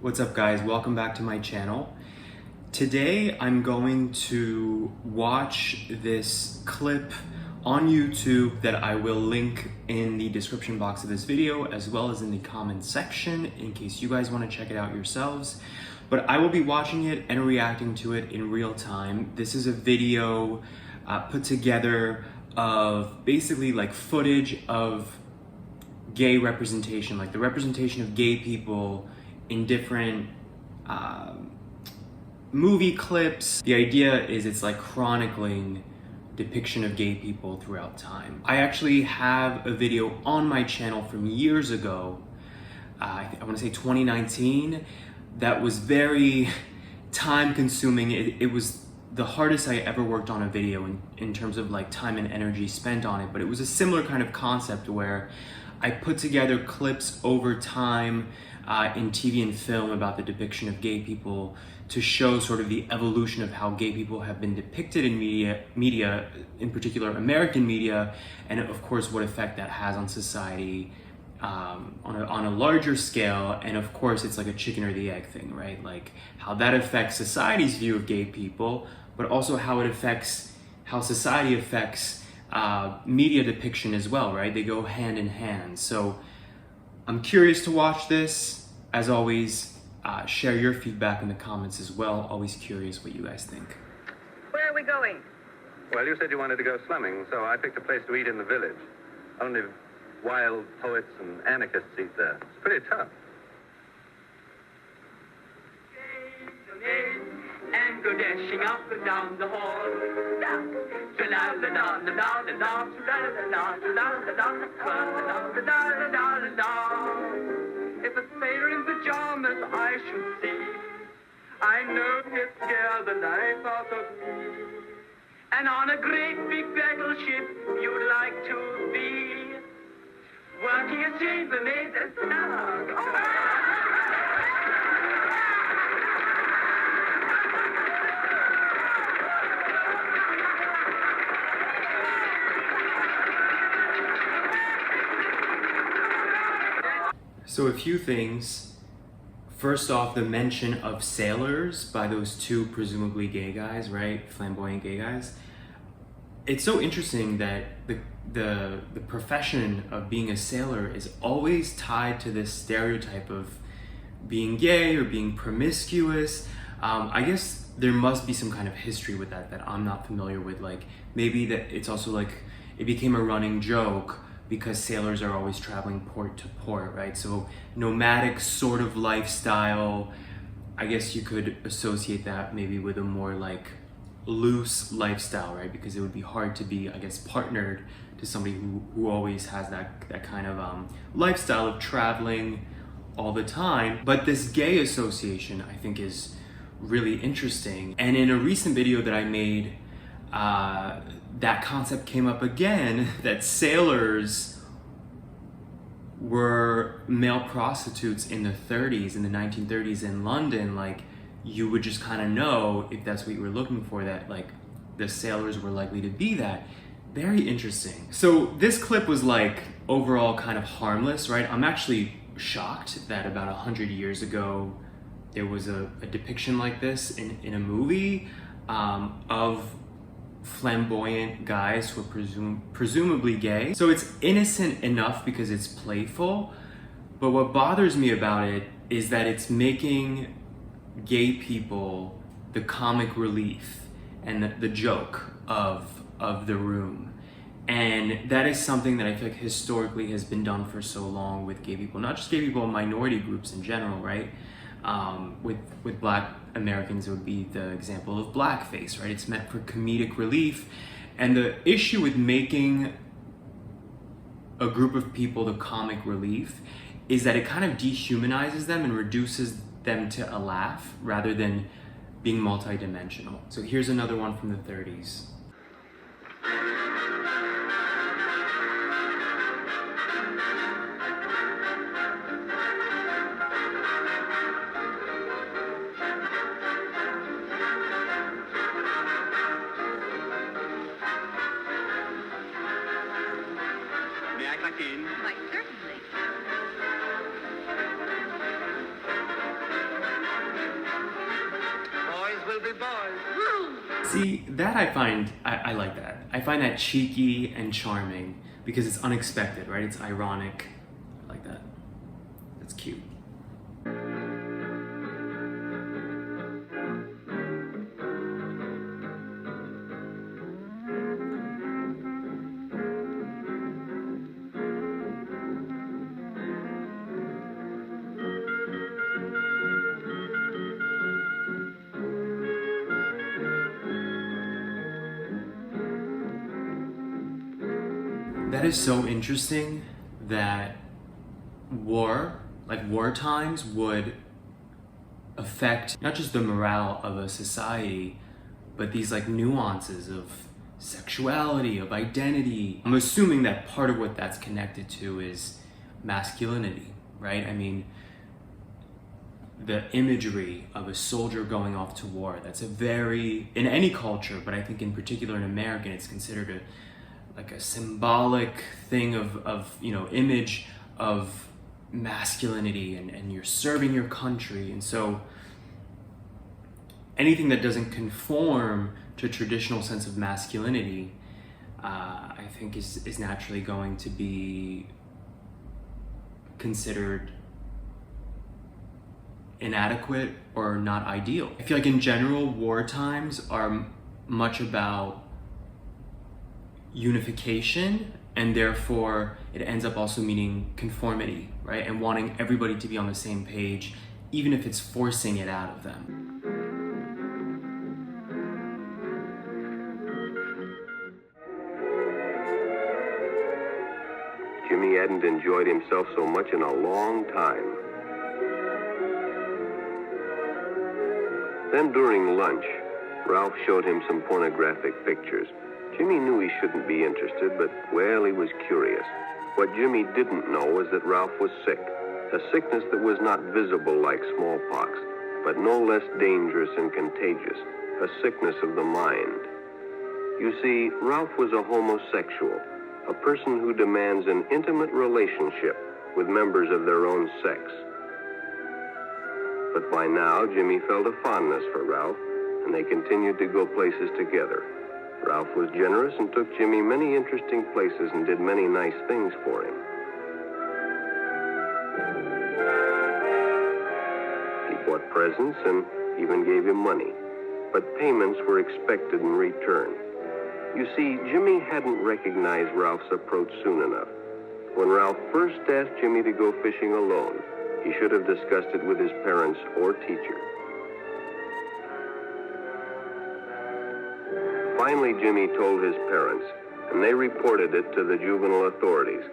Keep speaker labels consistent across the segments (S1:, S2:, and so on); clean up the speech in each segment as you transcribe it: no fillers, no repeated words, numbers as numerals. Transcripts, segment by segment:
S1: What's up guys, welcome back to my channel. Today I'm going to watch this clip on YouTube that I will link in the description box of this video as well as in the comment section in case you guys want to check it out yourselves. But I will be watching it and reacting to it in real time. This is a video put together of basically like footage of gay representation, like the representation of gay people in different movie clips. The idea is it's like chronicling depiction of gay people throughout time. I actually have a video on my channel from years ago, I want to say 2019, that was very time consuming. It was the hardest I ever worked on a video in terms of like time and energy spent on it, but it was a similar kind of concept where I put together clips over time in TV and film about the depiction of gay people to show sort of the evolution of how gay people have been depicted in media, in particular American media, and of course what effect that has on society on a larger scale. And of course it's like a chicken or the egg thing, right? Like how that affects society's view of gay people, but also how society affects media depiction as well, right? They go hand in hand. So I'm curious to watch this. As always, share your feedback in the comments as well. Always curious what you guys think.
S2: Where are we going?
S3: Well, you said you wanted to go slumming, so I picked a place to eat in the village. Only wild poets and anarchists eat there. It's pretty tough.
S4: And go dashing up and down the hall. If a sailor in pajamas I should see, I know he'd scare the life out of me. And on a great big battleship you'd like to be, working a chambermaid as
S1: So a few things. First off, the mention of sailors by those two presumably gay guys, right? Flamboyant gay guys. It's so interesting that the profession of being a sailor is always tied to this stereotype of being gay or being promiscuous. I guess there must be some kind of history with that I'm not familiar with. Like maybe that it's also like it became a running joke because sailors are always traveling port to port, right? So nomadic sort of lifestyle, I guess you could associate that maybe with a more like loose lifestyle, right? Because it would be hard to be, I guess, partnered to somebody who always has that kind of lifestyle of traveling all the time. But this gay association, I think, is really interesting. And in a recent video that I made, that concept came up again, that sailors were male prostitutes in the 30s, in the 1930s in London. Like you would just kind of know, if that's what you were looking for, that like the sailors were likely to be that. Very interesting. So this clip was like overall kind of harmless, right? I'm actually shocked that about 100 years ago there was a depiction like this in a movie of flamboyant guys who are presumably gay. So it's innocent enough because it's playful, but what bothers me about it is that it's making gay people the comic relief and the joke of the room. And that is something that I feel like historically has been done for so long with gay people, not just gay people, minority groups in general, right? With Black Americans, it would be the example of blackface, right? It's meant for comedic relief. And the issue with making a group of people the comic relief is that it kind of dehumanizes them and reduces them to a laugh rather than being multidimensional. So here's another one from the 30s.
S2: Why, certainly.
S4: boys.
S1: See, that I like that. I find that cheeky and charming because it's unexpected, right? It's ironic. I like that. That's cute. That is so interesting that war times would affect not just the morale of a society, but these like nuances of sexuality, of identity. I'm assuming that part of what that's connected to is masculinity, right? I mean, the imagery of a soldier going off to war, that's a very, in any culture, but I think in particular in American, it's considered like a symbolic thing of image of masculinity and you're serving your country. And so anything that doesn't conform to a traditional sense of masculinity, I think is naturally going to be considered inadequate or not ideal. I feel like in general, war times are much about unification, and therefore it ends up also meaning conformity, right? And wanting everybody to be on the same page, even if it's forcing it out of them.
S5: Jimmy hadn't enjoyed himself so much in a long time. Then during lunch, Ralph showed him some pornographic pictures. Jimmy knew he shouldn't be interested, but, well, he was curious. What Jimmy didn't know was that Ralph was sick, a sickness that was not visible like smallpox, but no less dangerous and contagious, a sickness of the mind. You see, Ralph was a homosexual, a person who demands an intimate relationship with members of their own sex. But by now, Jimmy felt a fondness for Ralph, and they continued to go places together. Ralph was generous and took Jimmy many interesting places and did many nice things for him. He bought presents and even gave him money, but payments were expected in return. You see, Jimmy hadn't recognized Ralph's approach soon enough. When Ralph first asked Jimmy to go fishing alone, he should have discussed it with his parents or teacher. Finally, Jimmy told his parents, and they reported it to the juvenile authorities.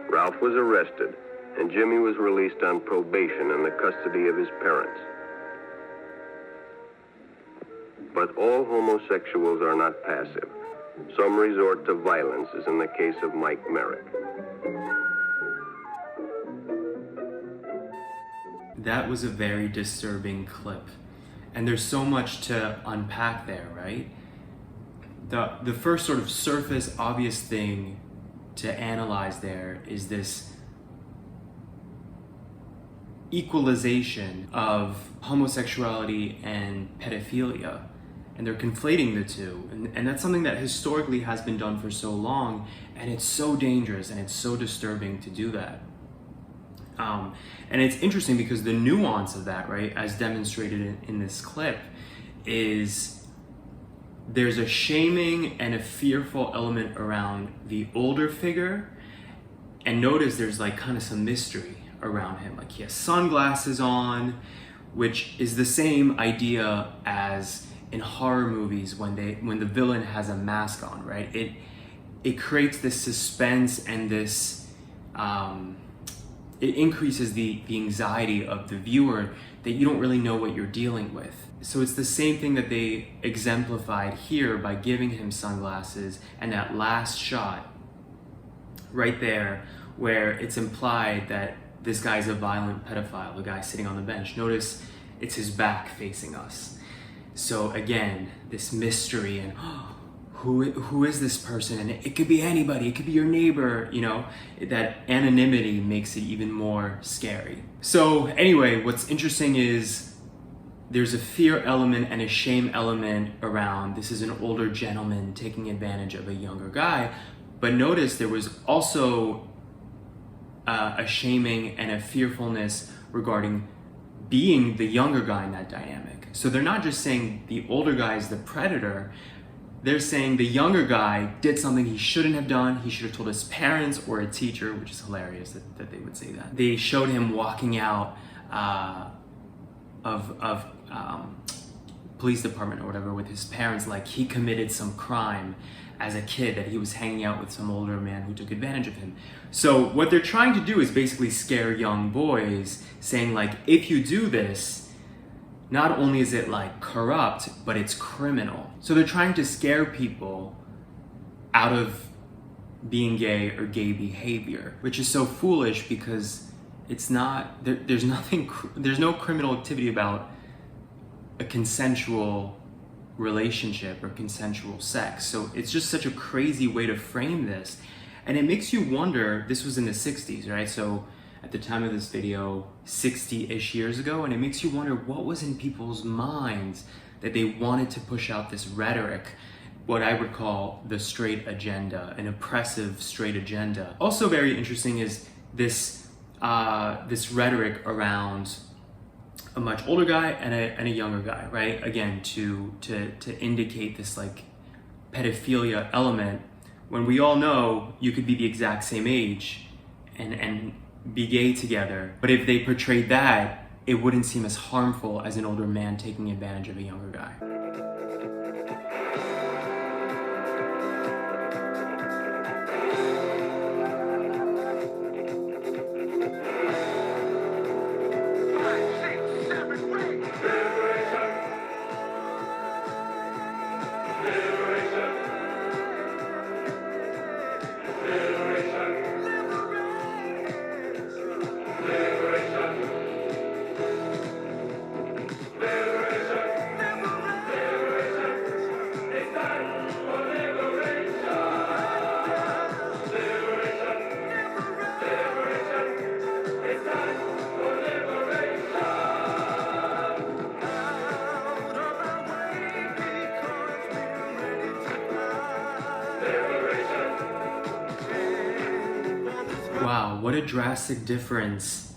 S5: Ralph was arrested, and Jimmy was released on probation in the custody of his parents. But all homosexuals are not passive. Some resort to violence, as in the case of Mike Merrick.
S1: That was a very disturbing clip. And there's so much to unpack there, right? The first sort of surface obvious thing to analyze there is this equalization of homosexuality and pedophilia. And they're conflating the two. And that's something that historically has been done for so long. And it's so dangerous and it's so disturbing to do that. And it's interesting because the nuance of that, right, as demonstrated in this clip, is there's a shaming and a fearful element around the older figure. And notice there's like kind of some mystery around him. Like he has sunglasses on, which is the same idea as in horror movies when the villain has a mask on, right? It creates this suspense and this it increases the anxiety of the viewer that you don't really know what you're dealing with. So it's the same thing that they exemplified here by giving him sunglasses, and that last shot right there where it's implied that this guy's a violent pedophile, the guy sitting on the bench. Notice it's his back facing us. So again, this mystery and who is this person? And it could be anybody, it could be your neighbor, you know, that anonymity makes it even more scary. So anyway, what's interesting is there's a fear element and a shame element around this is an older gentleman taking advantage of a younger guy. But notice there was also a shaming and a fearfulness regarding being the younger guy in that dynamic. So they're not just saying the older guy is the predator, they're saying the younger guy did something he shouldn't have done. He should have told his parents or a teacher, which is hilarious that they would say that. They showed him walking out of police department or whatever with his parents like he committed some crime as a kid, that he was hanging out with some older man who took advantage of him. So what they're trying to do is basically scare young boys, saying like, if you do this, not only is it like corrupt, but it's criminal. So they're trying to scare people out of being gay or gay behavior, which is so foolish because it's not, there's no criminal activity about a consensual relationship or consensual sex. So it's just such a crazy way to frame this. And it makes you wonder, this was in the 60s, right? So at the time of this video, 60-ish years ago, and it makes you wonder what was in people's minds that they wanted to push out this rhetoric, what I would call the straight agenda, an oppressive straight agenda. Also very interesting is this rhetoric around a much older guy and a younger guy, right? Again, to indicate this like pedophilia element, when we all know you could be the exact same age and be gay together. But if they portrayed that, it wouldn't seem as harmful as an older man taking advantage of a younger guy. Wow, what a drastic difference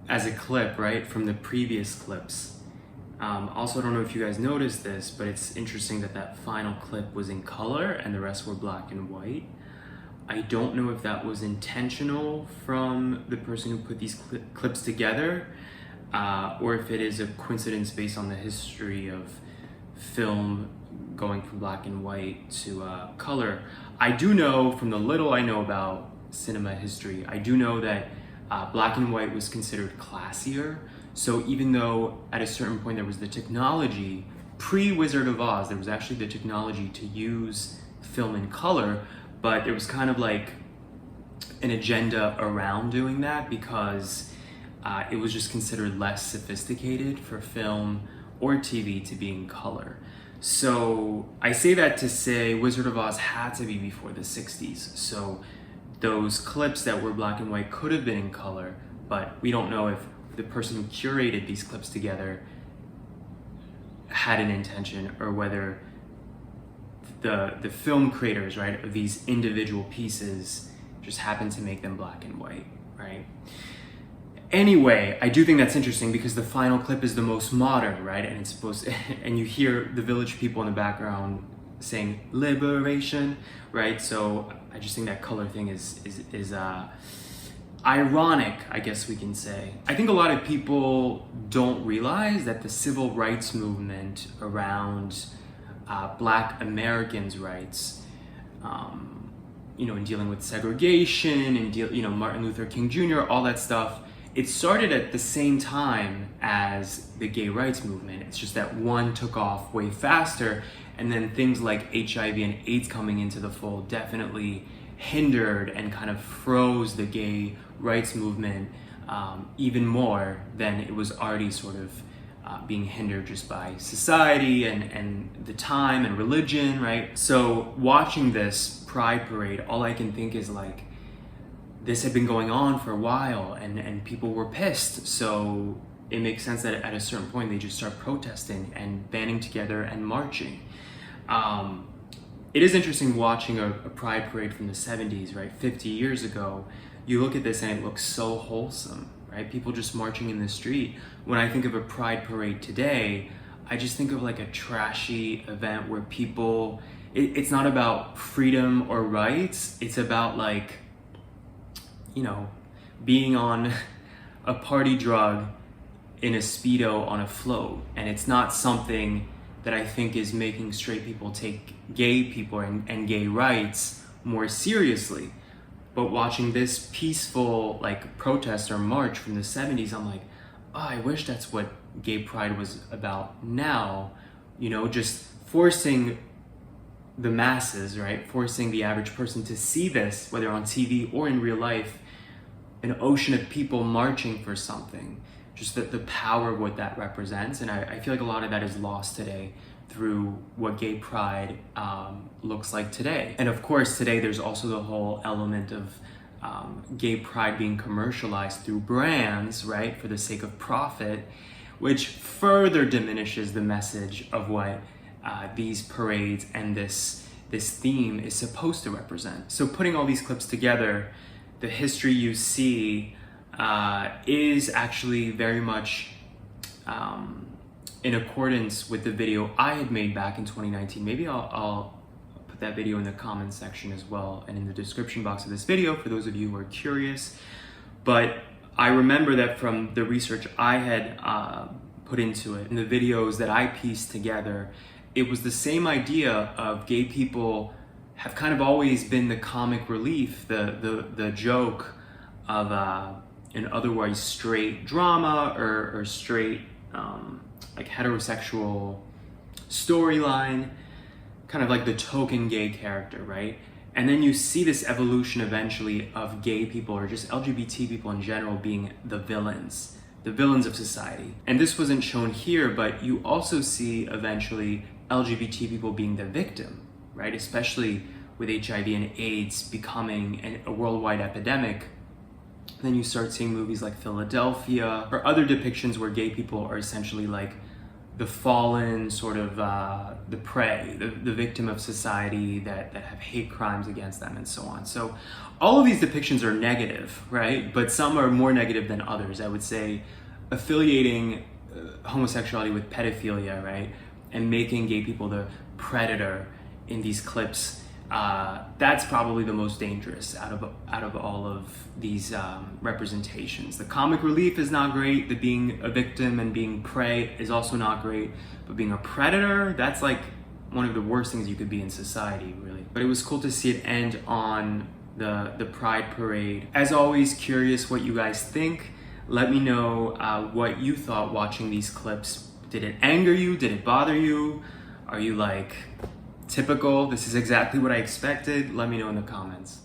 S1: as a clip, right, from the previous clips. Also, I don't know if you guys noticed this, but it's interesting that that final clip was in color and the rest were black and white. I don't know if that was intentional from the person who put these clips together, or if it is a coincidence based on the history of film going from black and white to color. I do know, from the little I know about cinema history, I do know that black and white was considered classier. So even though at a certain point there was the technology, pre-Wizard of Oz, there was actually the technology to use film in color, but there was kind of like an agenda around doing that because it was just considered less sophisticated for film or TV to be in color. So I say that to say Wizard of Oz had to be before the 60s. So those clips that were black and white could have been in color, but we don't know if the person who curated these clips together had an intention, or whether the film creators, right, of these individual pieces just happened to make them black and white, right? Anyway, I do think that's interesting because the final clip is the most modern, right? And it's supposed and you hear the village people in the background saying liberation, right? So I just think that color thing is ironic, I guess we can say. I think a lot of people don't realize that the civil rights movement around Black Americans' rights, in dealing with segregation and Martin Luther King Jr., all that stuff, it started at the same time as the gay rights movement. It's just that one took off way faster, and then things like HIV and AIDS coming into the fold definitely hindered and kind of froze the gay rights movement even more than it was already sort of being hindered just by society and the time and religion, right? So watching this Pride Parade, all I can think is this had been going on for a while and people were pissed. So it makes sense that at a certain point they just start protesting and banding together and marching. It is interesting watching a pride parade from the 70s, right? 50 years ago. You look at this and it looks so wholesome, right? People just marching in the street. When I think of a pride parade today, I just think of like a trashy event where people, it's not about freedom or rights. It's about like, you know, being on a party drug in a Speedo on a float. And it's not something that I think is making straight people take gay people and gay rights more seriously. But watching this peaceful like protest or march from the 70s, I'm like, oh, I wish that's what gay pride was about now. You know, just forcing the masses, right? Forcing the average person to see this, whether on TV or in real life, an ocean of people marching for something. Just the power of what that represents. And I feel like a lot of that is lost today through what gay pride looks like today. And of course, today there's also the whole element of gay pride being commercialized through brands, right, for the sake of profit, which further diminishes the message of what these parades and this theme is supposed to represent. So putting all these clips together, the history you see is actually very much in accordance with the video I had made back in 2019. Maybe I'll put that video in the comments section as well and in the description box of this video for those of you who are curious. But I remember that from the research I had put into it and the videos that I pieced together, it was the same idea of gay people have kind of always been the comic relief, the joke of an otherwise straight drama or straight like heterosexual storyline, kind of like the token gay character, right? And then you see this evolution eventually of gay people or just LGBT people in general being the villains of society. And this wasn't shown here, but you also see eventually LGBT people being the victim, right? Especially with HIV and AIDS becoming a worldwide epidemic. Then you start seeing movies like Philadelphia or other depictions where gay people are essentially like the fallen, sort of the prey, the victim of society that have hate crimes against them and so on. So all of these depictions are negative, right? But some are more negative than others. I would say affiliating homosexuality with pedophilia, right? And making gay people the predator in these clips, that's probably the most dangerous out of all of these representations. The comic relief is not great. The being a victim and being prey is also not great. But being a predator, that's like one of the worst things you could be in society, really. But it was cool to see it end on the Pride Parade. As always, curious what you guys think. Let me know what you thought watching these clips. Did it anger you? Did it bother you? Are you like, typical, this is exactly what I expected? Let me know in the comments.